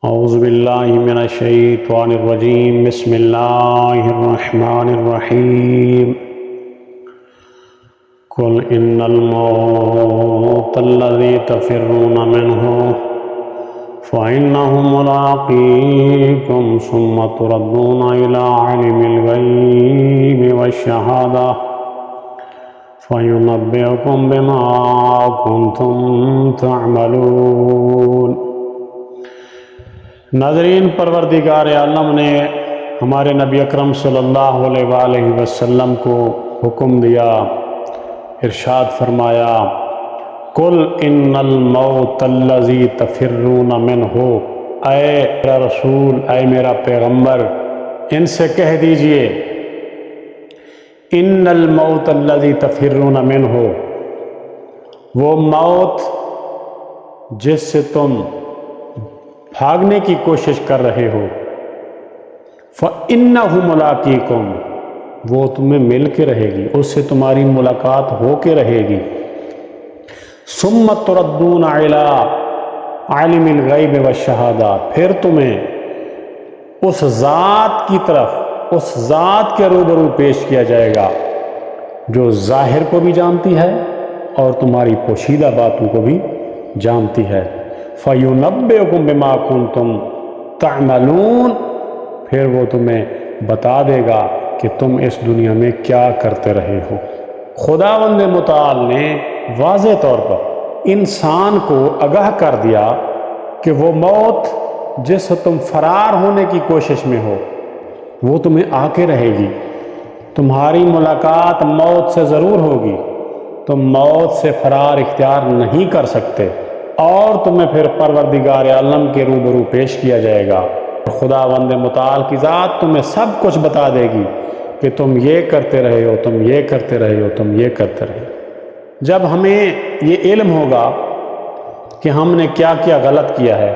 اعوذ باللہ من الشیطان الرجیم بسم اللہ الرحمن الرحیم قل ان الموت الذی تفرون منہ فإنہ ملاقیکم ثم تردون الی عالم الغیب والشہادہ فینبئکم بما کنتم تعملون۔ ناظرین، پروردگار عالم نے ہمارے نبی اکرم صلی اللہ علیہ وآلہ وسلم کو حکم دیا، ارشاد فرمایا قل ان الموت الذی تفرون منہ، اے میرا رسول، اے میرا پیغمبر، ان سے کہہ دیجئے ان الموت الذی تفرون منہ، وہ موت جس سے تم بھاگنے کی کوشش کر رہے ہو، فَإِنَّهُ مُلَاقِيكُمْ، وہ تمہیں مل کے رہے گی، اس سے تمہاری ملاقات ہو کے رہے گی۔ ثُمَّ تُرَدُّونَ عَلَىٰ عَالِمِ الْغَيْبِ وَالشَّهَادَةِ، پھر تمہیں اس ذات کی طرف، اس ذات کے روبرو پیش کیا جائے گا جو ظاہر کو بھی جانتی ہے اور تمہاری پوشیدہ باتوں کو بھی جانتی ہے۔ فَيُنَبِّئُكُم بِمَا كُنتُمْ تَعْمَلُونَ، پھر وہ تمہیں بتا دے گا کہ تم اس دنیا میں کیا کرتے رہے ہو۔ خداوند متعال نے واضح طور پر انسان کو آگاہ کر دیا کہ وہ موت جس سے تم فرار ہونے کی کوشش میں ہو، وہ تمہیں آ کے رہے گی۔ تمہاری ملاقات موت سے ضرور ہوگی، تم موت سے فرار اختیار نہیں کر سکتے، اور تمہیں پھر پروردگار عالم کے روبرو پیش کیا جائے گا۔ خداوند متعال کی ذات تمہیں سب کچھ بتا دے گی کہ تم یہ کرتے رہے ہو، تم یہ کرتے رہے ہو، تم یہ کرتے رہے ہو۔ جب ہمیں یہ علم ہوگا کہ ہم نے کیا کیا غلط کیا ہے،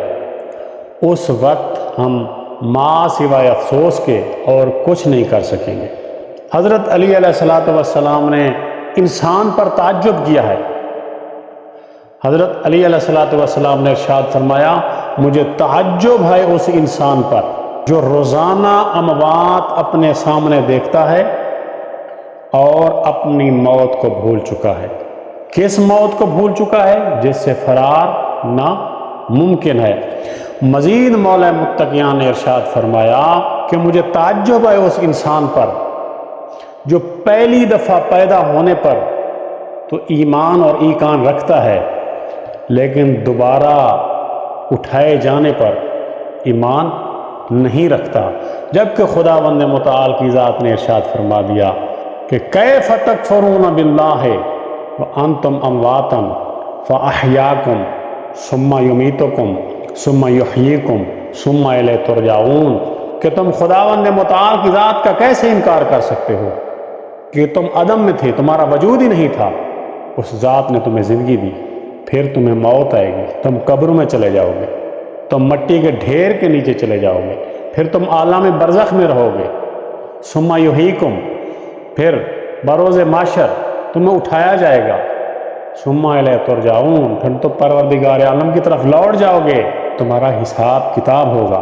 اس وقت ہم ما سوائے افسوس کے اور کچھ نہیں کر سکیں گے۔ حضرت علی علیہ السلام نے انسان پر تعجب کیا ہے۔ حضرت علی علیہ السلام نے ارشاد فرمایا مجھے تعجب ہے اس انسان پر جو روزانہ اموات اپنے سامنے دیکھتا ہے اور اپنی موت کو بھول چکا ہے۔ کس موت کو بھول چکا ہے؟ جس سے فرار ناممکن ہے۔ مزید مولا متقیان نے ارشاد فرمایا کہ مجھے تعجب ہے اس انسان پر جو پہلی دفعہ پیدا ہونے پر تو ایمان اور ایقان رکھتا ہے، لیکن دوبارہ اٹھائے جانے پر ایمان نہیں رکھتا، جبکہ خداوند متعال کی ذات نے ارشاد فرما دیا کہ کیف تکفرون باللہ وانتم اموات فاحیاکم ثم یمیتکم ثم یحییکم ثم الیہ ترجعون، کہ تم خداوند متعال کی ذات کا کیسے انکار کر سکتے ہو کہ تم عدم میں تھے، تمہارا وجود ہی نہیں تھا، اس ذات نے تمہیں زندگی دی، پھر تمہیں موت آئے گی، تم قبر میں چلے جاؤ گے، تم مٹی کے ڈھیر کے نیچے چلے جاؤ گے، پھر تم عالم برزخ میں رہو گے۔ ثم یحییکم، پھر بروز محشر تمہیں اٹھایا جائے گا۔ ثم الیہ ترجعون، پھر تو پروردگار عالم کی طرف لوٹ جاؤ گے، تمہارا حساب کتاب ہوگا۔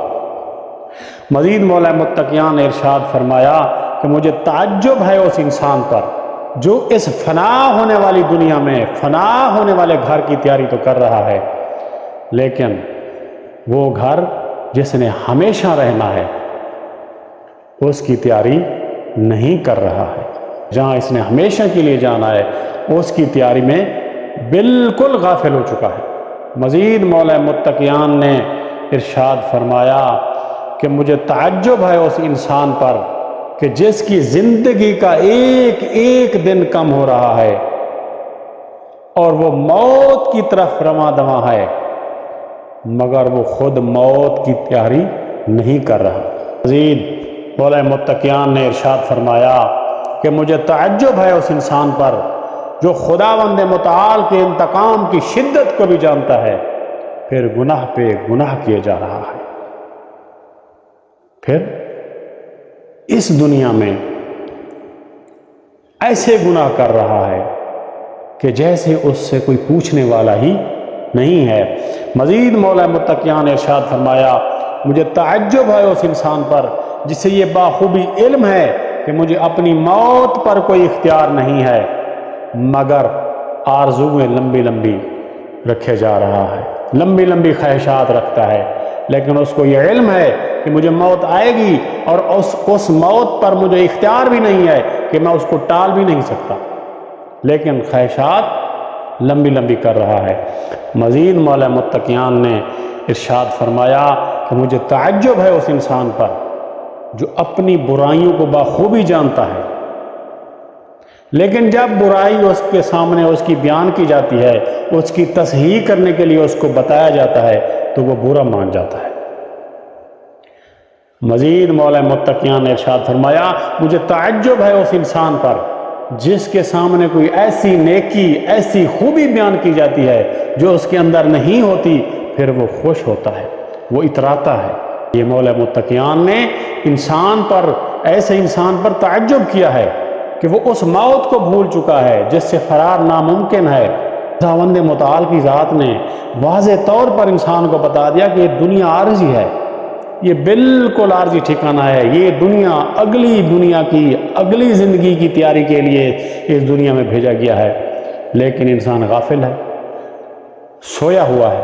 مزید مولا متقیان نے ارشاد فرمایا کہ مجھے تعجب ہے اس انسان پر جو اس فنا ہونے والی دنیا میں فنا ہونے والے گھر کی تیاری تو کر رہا ہے، لیکن وہ گھر جس نے ہمیشہ رہنا ہے اس کی تیاری نہیں کر رہا ہے۔ جہاں اس نے ہمیشہ کے لیے جانا ہے اس کی تیاری میں بالکل غافل ہو چکا ہے۔ مزید مولا متقیان نے ارشاد فرمایا کہ مجھے تعجب ہے اس انسان پر کہ جس کی زندگی کا ایک ایک دن کم ہو رہا ہے اور وہ موت کی طرف رواں دواں ہے، مگر وہ خود موت کی تیاری نہیں کر رہا۔ مزید مولا متقیان نے ارشاد فرمایا کہ مجھے تعجب ہے اس انسان پر جو خداوند متعال کے انتقام کی شدت کو بھی جانتا ہے، پھر گناہ پہ گناہ کیے جا رہا ہے، پھر اس دنیا میں ایسے گناہ کر رہا ہے کہ جیسے اس سے کوئی پوچھنے والا ہی نہیں ہے۔ مزید مولا متقیان نے ارشاد فرمایا مجھے تعجب ہے اس انسان پر جسے یہ باخوبی علم ہے کہ مجھے اپنی موت پر کوئی اختیار نہیں ہے، مگر آرزویں لمبی لمبی رکھے جا رہا ہے، لمبی لمبی خواہشات رکھتا ہے، لیکن اس کو یہ علم ہے کہ مجھے موت آئے گی اور اس موت پر مجھے اختیار بھی نہیں ہے کہ میں اس کو ٹال بھی نہیں سکتا، لیکن خواہشات لمبی لمبی کر رہا ہے۔ مزید مولا متقیان نے ارشاد فرمایا کہ مجھے تعجب ہے اس انسان پر جو اپنی برائیوں کو بخوبی جانتا ہے، لیکن جب برائی اس کے سامنے اس کی بیان کی جاتی ہے، اس کی تصحیح کرنے کے لیے اس کو بتایا جاتا ہے تو وہ برا مان جاتا ہے۔ مزید مولا متقیان نے ارشاد فرمایا مجھے تعجب ہے اس انسان پر جس کے سامنے کوئی ایسی نیکی، ایسی خوبی بیان کی جاتی ہے جو اس کے اندر نہیں ہوتی، پھر وہ خوش ہوتا ہے، وہ اتراتا ہے۔ یہ مولا متقیان نے ایسے انسان پر تعجب کیا ہے کہ وہ اس موت کو بھول چکا ہے جس سے فرار ناممکن ہے۔ خداوند متعال کی ذات نے واضح طور پر انسان کو بتا دیا کہ یہ دنیا عارضی ہے، یہ بالکل عارضی ٹھکانہ ہے، یہ دنیا کی اگلی زندگی کی تیاری کے لیے اس دنیا میں بھیجا گیا ہے، لیکن انسان غافل ہے، سویا ہوا ہے،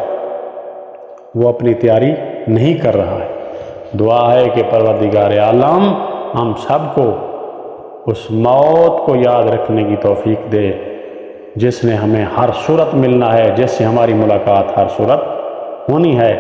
وہ اپنی تیاری نہیں کر رہا ہے۔ دعا ہے کہ پروردگار عالم ہم سب کو اس موت کو یاد رکھنے کی توفیق دے جس نے ہمیں ہر صورت ملنا ہے، جس سے ہماری ملاقات ہر صورت ہونی ہے۔